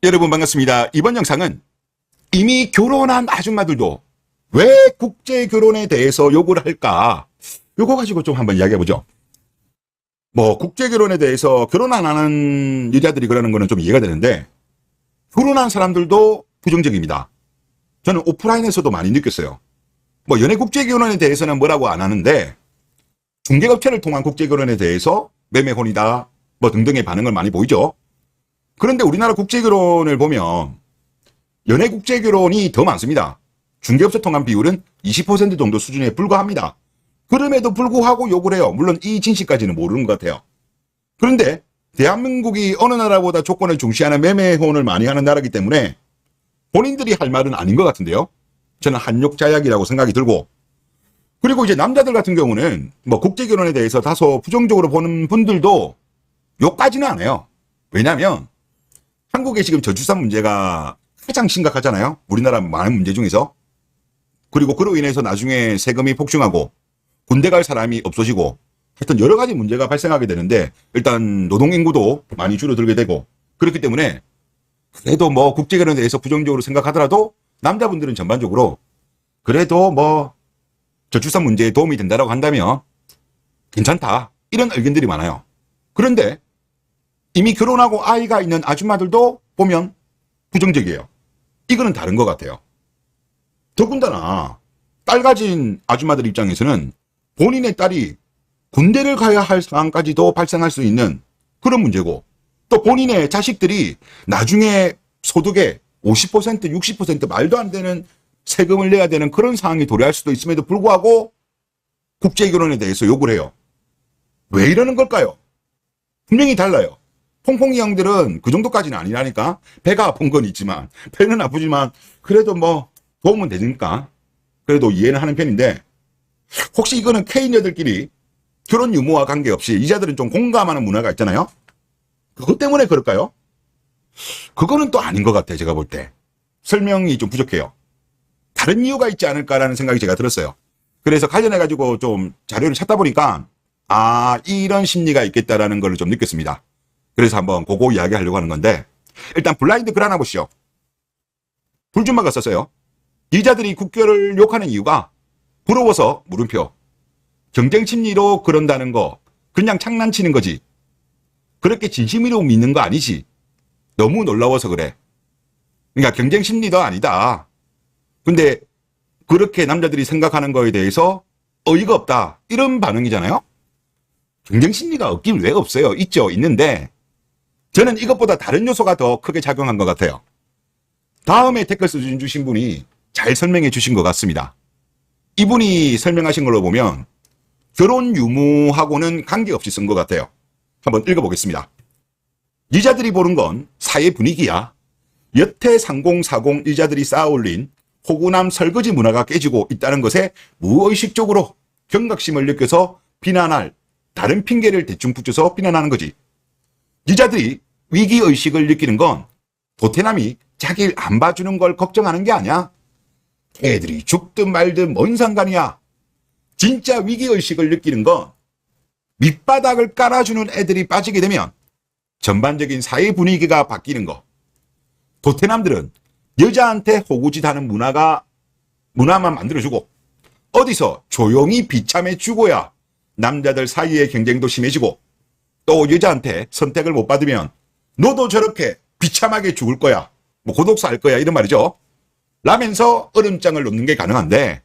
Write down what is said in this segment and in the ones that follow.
여러분 반갑습니다. 이번 영상은 이미 결혼한 아줌마들도 왜 국제 결혼에 대해서 욕을 할까? 요거 가지고 좀 한번 이야기해보죠. 국제 결혼에 대해서 결혼 안 하는 여자들이 그러는 거는 좀 이해가 되는데, 결혼한 사람들도 부정적입니다. 저는 오프라인에서도 많이 느꼈어요. 연애 국제 결혼에 대해서는 뭐라고 안 하는데, 중개업체를 통한 국제 결혼에 대해서 매매혼이다 등등의 반응을 많이 보이죠. 그런데 우리나라 국제결혼을 보면 연애 국제결혼이 더 많습니다. 중개업체 통한 비율은 20% 정도 수준에 불과합니다. 그럼에도 불구하고 욕을 해요. 물론 이 진실까지는 모르는 것 같아요. 그런데 대한민국이 어느 나라보다 조건을 중시하는 매매혼을 많이 하는 나라이기 때문에 본인들이 할 말은 아닌 것 같은데요. 저는 한욕자약이라고 생각이 들고, 그리고 이제 남자들 같은 경우는 국제결혼에 대해서 다소 부정적으로 보는 분들도 욕까지는 안 해요. 왜냐하면 한국에 지금 저출산 문제가 가장 심각하잖아요. 우리나라 많은 문제 중에서. 그리고 그로 인해서 나중에 세금이 폭증하고 군대 갈 사람이 없어지고 하여튼 여러 가지 문제가 발생하게 되는데, 일단 노동인구도 많이 줄어들게 되고, 그렇기 때문에 그래도 국제결혼에 대해서 부정적으로 생각하더라도 남자분들은 전반적으로 그래도 저출산 문제에 도움이 된다라고 한다면 괜찮다, 이런 의견들이 많아요. 그런데 이미 결혼하고 아이가 있는 아줌마들도 보면 부정적이에요. 이거는 다른 것 같아요. 더군다나 딸 가진 아줌마들 입장에서는 본인의 딸이 군대를 가야 할 상황까지도 발생할 수 있는 그런 문제고, 또 본인의 자식들이 나중에 소득의 50%, 60% 말도 안 되는 세금을 내야 되는 그런 상황이 도래할 수도 있음에도 불구하고 국제결혼에 대해서 욕을 해요. 왜 이러는 걸까요? 분명히 달라요. 퐁퐁이 형들은 그 정도까지는 아니라니까. 배가 아픈 건 있지만, 배는 아프지만 그래도 도움은 되니까 그래도 이해는 하는 편인데, 혹시 이거는 K녀들끼리 결혼 유무와 관계없이 이자들은 좀 공감하는 문화가 있잖아요. 그것 때문에 그럴까요? 그거는 또 아닌 것 같아요. 제가 볼 때 설명이 좀 부족해요. 다른 이유가 있지 않을까라는 생각이 제가 들었어요. 그래서 관련해가지고 좀 자료를 찾다 보니까 이런 심리가 있겠다라는 걸 좀 느꼈습니다. 그래서 한번 그거 이야기하려고 하는 건데, 일단 블라인드 글 하나 보시죠. 불준마가 썼어요. 여자들이 국교를 욕하는 이유가 부러워서 물음표. 경쟁 심리로 그런다는 거 그냥 장난치는 거지. 그렇게 진심으로 믿는 거 아니지. 너무 놀라워서 그래. 그러니까 경쟁 심리도 아니다. 근데 그렇게 남자들이 생각하는 거에 대해서 어이가 없다, 이런 반응이잖아요. 경쟁 심리가 없긴 왜 없어요? 있죠. 있는데 저는 이것보다 다른 요소가 더 크게 작용한 것 같아요. 다음에 댓글 써주신 분이 잘 설명해 주신 것 같습니다. 이분이 설명하신 걸로 보면 결혼 유무하고는 관계없이 쓴 것 같아요. 한번 읽어보겠습니다. 여자들이 보는 건 사회 분위기야. 여태 상공사공 여자들이 쌓아올린 호구남 설거지 문화가 깨지고 있다는 것에 무의식적으로 경각심을 느껴서 비난할, 다른 핑계를 대충 붙여서 비난하는 거지. 여자들이 위기의식을 느끼는 건 도태남이 자기를 안 봐주는 걸 걱정하는 게 아니야. 애들이 죽든 말든 뭔 상관이야. 진짜 위기의식을 느끼는 건 밑바닥을 깔아주는 애들이 빠지게 되면 전반적인 사회 분위기가 바뀌는 거. 도태남들은 여자한테 호구짓하는 문화만 만들어주고, 어디서 조용히 비참해 주고야 남자들 사이의 경쟁도 심해지고, 또 여자한테 선택을 못 받으면 너도 저렇게 비참하게 죽을 거야, 고독사 할 거야, 이런 말이죠. 라면서 얼음장을 놓는 게 가능한데,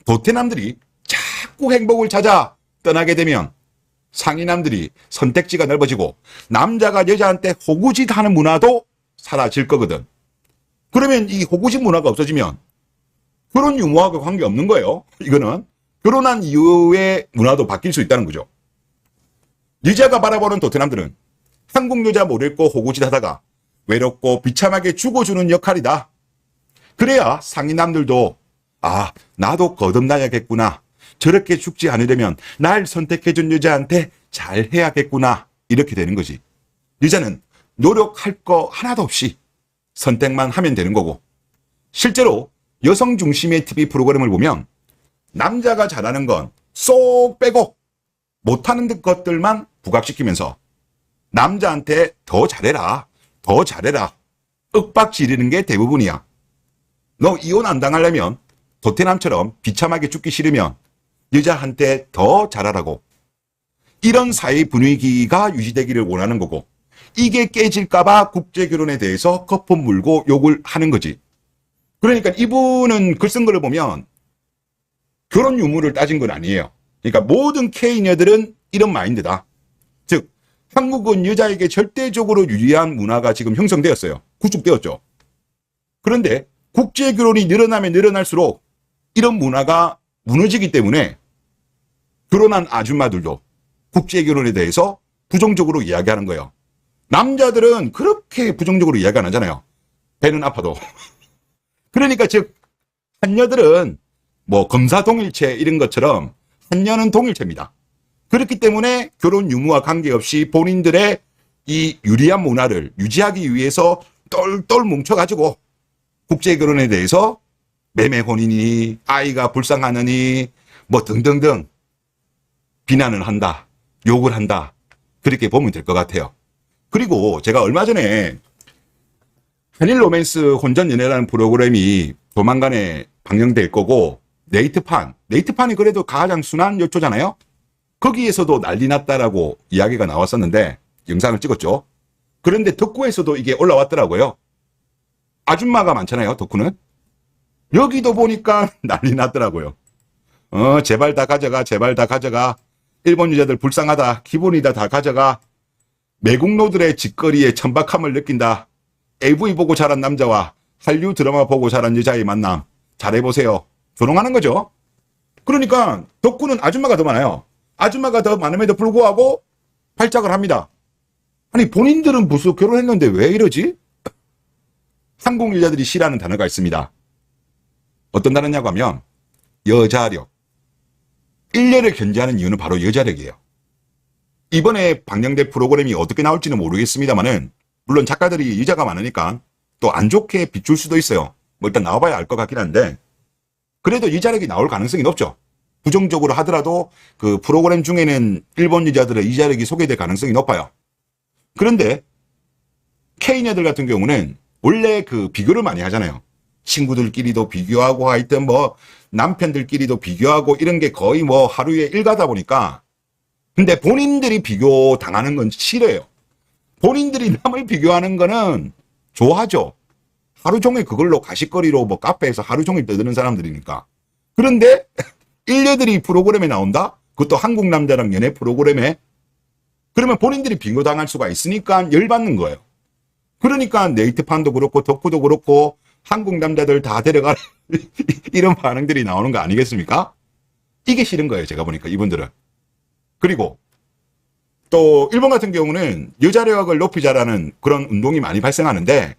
도태남들이 자꾸 행복을 찾아 떠나게 되면 상위남들이 선택지가 넓어지고 남자가 여자한테 호구짓하는 문화도 사라질 거거든. 그러면 이 호구짓 문화가 없어지면 결혼 유무하고 관계없는 거예요. 이거는 결혼한 이후의 문화도 바뀔 수 있다는 거죠. 여자가 바라보는 도태남들은 한국 여자 못 읽고 호구짓 하다가 외롭고 비참하게 죽어주는 역할이다. 그래야 상인남들도 나도 거듭나야겠구나, 저렇게 죽지 않으려면 날 선택해준 여자한테 잘해야겠구나, 이렇게 되는 거지. 여자는 노력할 거 하나도 없이 선택만 하면 되는 거고, 실제로 여성 중심의 TV 프로그램을 보면 남자가 잘하는 건 쏙 빼고 못하는 것들만 부각시키면서 남자한테 더 잘해라, 더 잘해라, 윽박 지르는 게 대부분이야. 너 이혼 안 당하려면 도태남처럼 비참하게 죽기 싫으면 여자한테 더 잘하라고. 이런 사회 분위기가 유지되기를 원하는 거고, 이게 깨질까봐 국제결혼에 대해서 거품 물고 욕을 하는 거지. 그러니까 이분은 글 쓴 거를 보면 결혼 유무를 따진 건 아니에요. 그러니까 모든 K녀들은 이런 마인드다. 즉, 한국은 여자에게 절대적으로 유리한 문화가 지금 형성되었어요. 구축되었죠. 그런데 국제결혼이 늘어나면 늘어날수록 이런 문화가 무너지기 때문에 결혼한 아줌마들도 국제결혼에 대해서 부정적으로 이야기하는 거예요. 남자들은 그렇게 부정적으로 이야기 안 하잖아요. 배는 아파도. 그러니까 즉 한녀들은 뭐 검사 동일체 이런 것처럼 한녀는 동일체입니다. 그렇기 때문에 결혼 유무와 관계없이 본인들의 이 유리한 문화를 유지하기 위해서 똘똘 뭉쳐가지고 국제결혼에 대해서 매매 혼인이 아이가 불쌍하느니 뭐 등등등 비난을 한다. 욕을 한다. 그렇게 보면 될 것 같아요. 그리고 제가 얼마 전에 한일 로맨스 혼전연애라는 프로그램이 조만간에 방영될 거고 네이트판이 그래도 가장 순한 여초잖아요. 거기에서도 난리 났다라고 이야기가 나왔었는데 영상을 찍었죠. 그런데 덕후에서도 이게 올라왔더라고요. 아줌마가 많잖아요, 덕후는. 여기도 보니까 난리 났더라고요. 제발 다 가져가, 제발 다 가져가. 일본 여자들 불쌍하다. 기본이다. 다 가져가. 매국노들의 짓거리에 천박함을 느낀다. AV 보고 자란 남자와 한류 드라마 보고 자란 여자의 만남. 잘해보세요. 조롱하는 거죠. 그러니까 덕후는 아줌마가 더 많아요. 아줌마가 더 많음에도 불구하고 발작을 합니다. 아니 본인들은 무슨 결혼했는데 왜 이러지? 한국 여자들이 싫어하는 단어가 있습니다. 어떤 단어냐고 하면 여자력. 일녀를 견제하는 이유는 바로 여자력이에요. 이번에 방영된 프로그램이 어떻게 나올지는 모르겠습니다만은 물론 작가들이 여자가 많으니까 또 안 좋게 비출 수도 있어요. 뭐 일단 나와봐야 알 것 같긴 한데 그래도 여자력이 나올 가능성이 높죠. 부정적으로 하더라도 그 프로그램 중에는 일본 여자들의 여자력이 소개될 가능성이 높아요. 그런데 K녀들 같은 경우는 원래 그 비교를 많이 하잖아요. 친구들끼리도 비교하고 하여튼 뭐 남편들끼리도 비교하고 이런 게 거의 뭐 하루에 일가다 보니까 근데 본인들이 비교 당하는 건 싫어요. 본인들이 남을 비교하는 거는 좋아하죠. 하루 종일 그걸로 가십거리로 뭐 카페에서 하루 종일 떠드는 사람들이니까. 그런데 일녀들이 프로그램에 나온다? 그것도 한국 남자랑 연애 프로그램에 그러면 본인들이 비교당할 수가 있으니까 열받는 거예요. 그러니까 네이트판도 그렇고 덕후도 그렇고 한국 남자들 다 데려가라 이런 반응들이 나오는 거 아니겠습니까? 이게 싫은 거예요. 제가 보니까 이분들은. 그리고 또 일본 같은 경우는 여자력을 높이자라는 그런 운동이 많이 발생하는데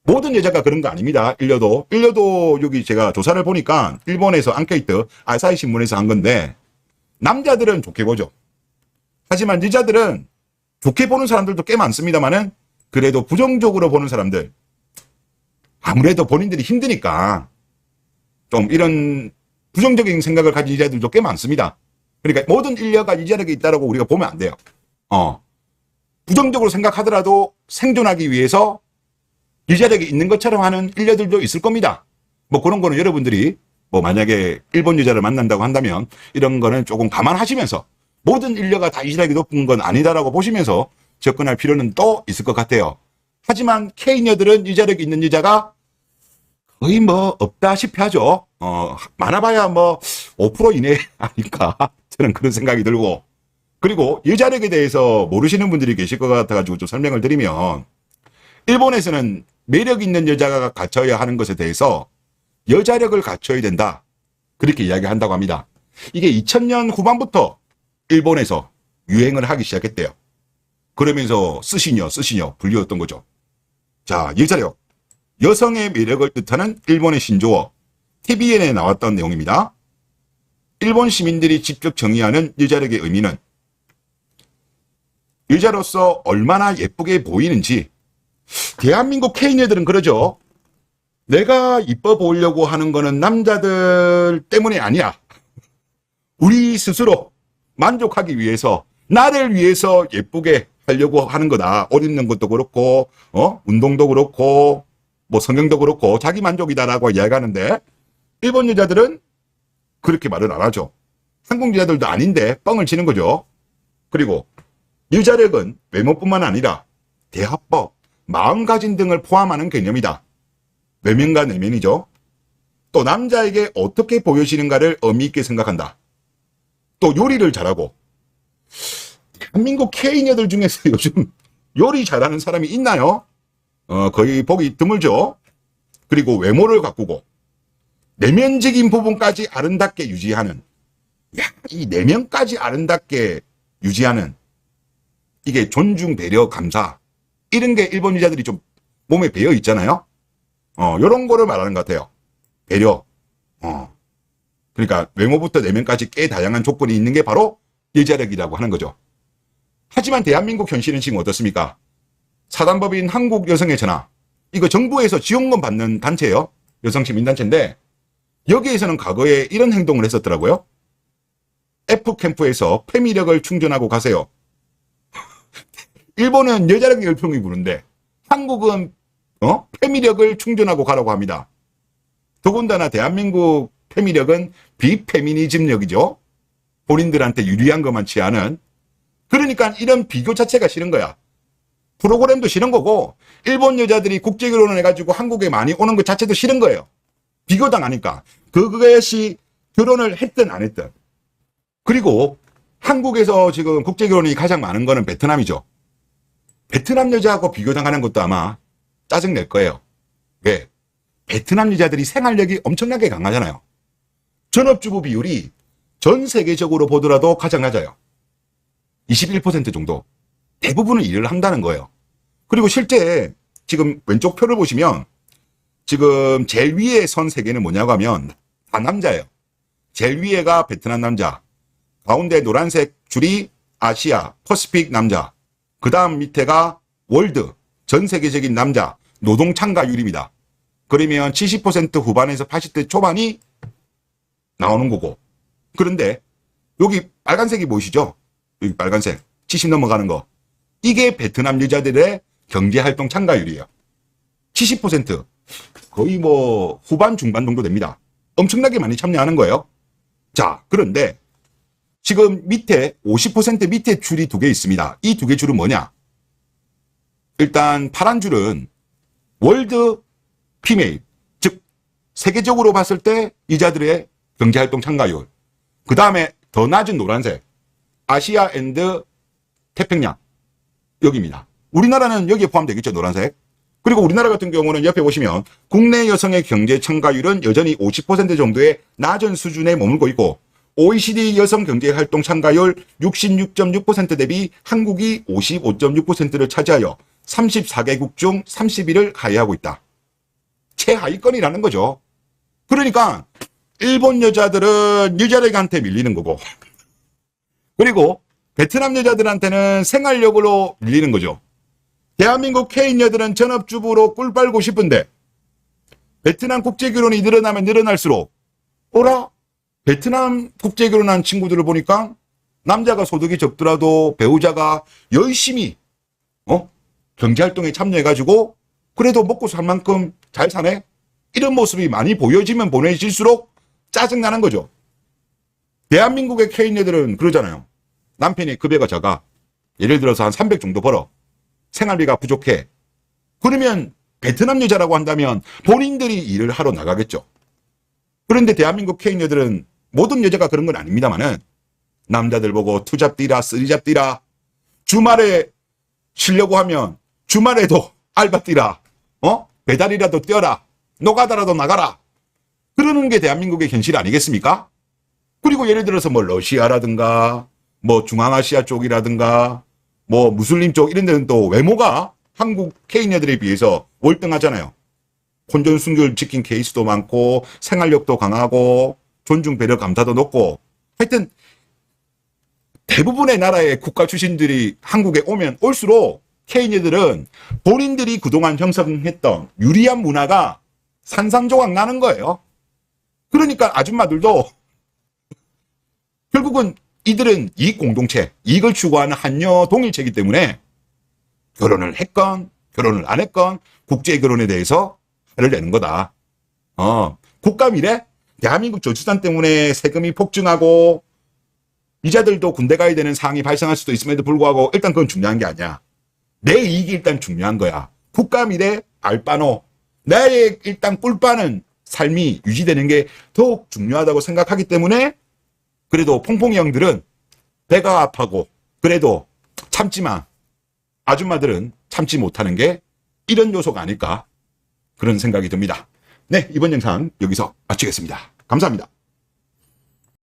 모든 여자가 그런 거 아닙니다. 일녀도 여기 제가 조사를 보니까 일본에서 앙케이트 아사히 신문에서 한 건데 남자들은 좋게 보죠. 하지만 여자들은 좋게 보는 사람들도 꽤 많습니다만은 그래도 부정적으로 보는 사람들 아무래도 본인들이 힘드니까 좀 이런 부정적인 생각을 가진 여자들도 꽤 많습니다. 그러니까 모든 인류가 여자력이 있다고 우리가 보면 안 돼요. 부정적으로 생각하더라도 생존하기 위해서 여자력이 있는 것처럼 하는 인류들도 있을 겁니다. 뭐 그런 거는 여러분들이 뭐 만약에 일본 여자를 만난다고 한다면 이런 거는 조금 감안하시면서 모든 인류가 다 여자력이 높은 건 아니다라고 보시면서 접근할 필요는 또 있을 것 같아요. 하지만 K녀들은 여자력이 있는 여자가 거의 뭐 없다시피 하죠. 많아봐야 뭐 5% 이내 아닐까 저는 그런 생각이 들고 그리고 여자력에 대해서 모르시는 분들이 계실 것 같아가지고 좀 설명을 드리면 일본에서는 매력 있는 여자가 갖춰야 하는 것에 대해서 여자력을 갖춰야 된다 그렇게 이야기한다고 합니다. 이게 2000년 후반부터 일본에서 유행을 하기 시작했대요. 그러면서 스시녀 불리웠던 거죠. 자, 여자력. 여성의 매력을 뜻하는 일본의 신조어 TVN에 나왔던 내용입니다. 일본 시민들이 직접 정의하는 여자력의 의미는 여자로서 얼마나 예쁘게 보이는지. 대한민국 K녀들은 그러죠. 내가 이뻐 보이려고 하는 거는 남자들 때문이 아니야. 우리 스스로 만족하기 위해서 나를 위해서 예쁘게 하려고 하는 거다. 옷 입는 것도 그렇고, 운동도 그렇고, 뭐 성형도 그렇고, 자기 만족이다라고 이야기하는데, 일본 여자들은 그렇게 말을 안 하죠. 한국 여자들도 아닌데 뻥을 치는 거죠. 그리고 유자력은 외모뿐만 아니라 대화법, 마음가짐 등을 포함하는 개념이다. 외면과 내면이죠. 또 남자에게 어떻게 보여지는가를 의미 있게 생각한다. 또 요리를 잘하고, 대한민국 K녀들 중에서 요즘 요리 잘하는 사람이 있나요? 거의 보기 드물죠. 그리고 외모를 가꾸고 내면적인 부분까지 아름답게 유지하는, 이 내면까지 아름답게 유지하는, 이게 존중, 배려, 감사, 이런 게 일본 여자들이 좀 몸에 배어 있잖아요. 요런 거를 말하는 것 같아요. 배려. 그러니까 외모부터 내면까지 꽤 다양한 조건이 있는 게 바로 여자력이라고 하는 거죠. 하지만 대한민국 현실은 지금 어떻습니까? 사단법인 한국여성의 전화, 이거 정부에서 지원금 받는 단체예요. 여성시민단체인데 여기에서는 과거에 이런 행동을 했었더라고요. F캠프에서 페미력을 충전하고 가세요. 일본은 여자력 열풍이 부는데 한국은 페미력을 충전하고 가라고 합니다. 더군다나 대한민국 페미력은 비페미니즘력이죠. 본인들한테 유리한 것만 취하는. 그러니까 이런 비교 자체가 싫은 거야. 프로그램도 싫은 거고, 일본 여자들이 국제결혼을 해가지고 한국에 많이 오는 것 자체도 싫은 거예요. 비교당하니까. 그것이 결혼을 했든 안 했든. 그리고 한국에서 지금 국제결혼이 가장 많은 거는 베트남이죠. 베트남 여자하고 비교당하는 것도 아마 짜증낼 거예요. 왜? 베트남 여자들이 생활력이 엄청나게 강하잖아요. 전업주부 비율이 전 세계적으로 보더라도 가장 낮아요. 21% 정도. 대부분은 일을 한다는 거예요. 그리고 실제 지금 왼쪽 표를 보시면 지금 제일 위에 선 세 개는 뭐냐고 하면 다 남자예요. 제일 위에가 베트남 남자, 가운데 노란색 줄이 아시아, 퍼시픽 남자, 그 다음 밑에가 월드, 전 세계적인 남자, 노동 참가율입니다. 그러면 70% 후반에서 80대 초반이 나오는 거고. 그런데 여기 빨간색이 보이시죠? 여기 빨간색 70 넘어가는 거, 이게 베트남 여자들의 경제활동 참가율이에요. 70%, 거의 뭐 후반 중반 정도 됩니다. 엄청나게 많이 참여하는 거예요. 자, 그런데 지금 밑에 50% 밑에 줄이 두 개 있습니다. 이 두 개 줄은 뭐냐? 일단 파란 줄은 월드 피메일, 즉 세계적으로 봤을 때 여자들의 경제활동 참가율. 그 다음에 더 낮은 노란색, 아시아 앤드 태평양, 여기입니다. 우리나라는 여기에 포함되겠죠, 노란색. 그리고 우리나라 같은 경우는 옆에 보시면 국내 여성의 경제 참가율은 여전히 50% 정도의 낮은 수준에 머물고 있고, OECD 여성 경제활동 참가율 66.6% 대비 한국이 55.6%를 차지하여 34개국 중 30위를 하회하고 있다. 최하위권이라는 거죠. 그러니까 일본 여자들은 여자력한테 밀리는 거고, 그리고 베트남 여자들한테는 생활력으로 밀리는 거죠. 대한민국 K녀들은 전업주부로 꿀 빨고 싶은데 베트남 국제결혼이 늘어나면 늘어날수록, 어라? 베트남 국제결혼한 친구들을 보니까 남자가 소득이 적더라도 배우자가 열심히 경제활동에 참여해가지고 그래도 먹고 살 만큼 잘 사네? 이런 모습이 많이 보여지면 보여질수록 짜증나는 거죠. 대한민국의 K녀들은 그러잖아요. 남편이 급여가 작아. 예를 들어서 한 300 정도 벌어. 생활비가 부족해. 그러면 베트남 여자라고 한다면 본인들이 일을 하러 나가겠죠. 그런데 대한민국 K녀들은, 모든 여자가 그런 건 아닙니다만은, 남자들 보고 투잡 뛰라, 쓰리잡 뛰라, 주말에 쉬려고 하면 주말에도 알바 뛰라, 배달이라도 뛰어라, 노가다라도 나가라, 그러는 게 대한민국의 현실 아니겠습니까? 그리고 예를 들어서 뭐 러시아라든가 뭐 중앙아시아 쪽이라든가 뭐 무슬림 쪽 이런 데는 또 외모가 한국 K녀들에 비해서 월등하잖아요. 혼전순결 지킨 케이스도 많고 생활력도 강하고 존중 배려 감사도 높고, 하여튼 대부분의 나라의 국가 출신들이 한국에 오면 올수록 K녀들은 본인들이 그동안 형성했던 유리한 문화가 산산조각 나는 거예요. 그러니까 아줌마들도 결국은 이들은 이익 공동체, 이익을 추구하는 한여 동일체이기 때문에 결혼을 했건 결혼을 안 했건 국제 결혼에 대해서 화를 내는 거다. 국가 미래? 대한민국 저출산 때문에 세금이 폭증하고 이자들도 군대 가야 되는 상황이 발생할 수도 있음에도 불구하고 일단 그건 중요한 게 아니야. 내 이익이 일단 중요한 거야. 국가 미래 알바노. 나의 일단 꿀빠는 삶이 유지되는 게 더욱 중요하다고 생각하기 때문에 그래도 퐁퐁이 형들은 배가 아파고 그래도 참지만 아줌마들은 참지 못하는 게 이런 요소가 아닐까 그런 생각이 듭니다. 네, 이번 영상 여기서 마치겠습니다. 감사합니다.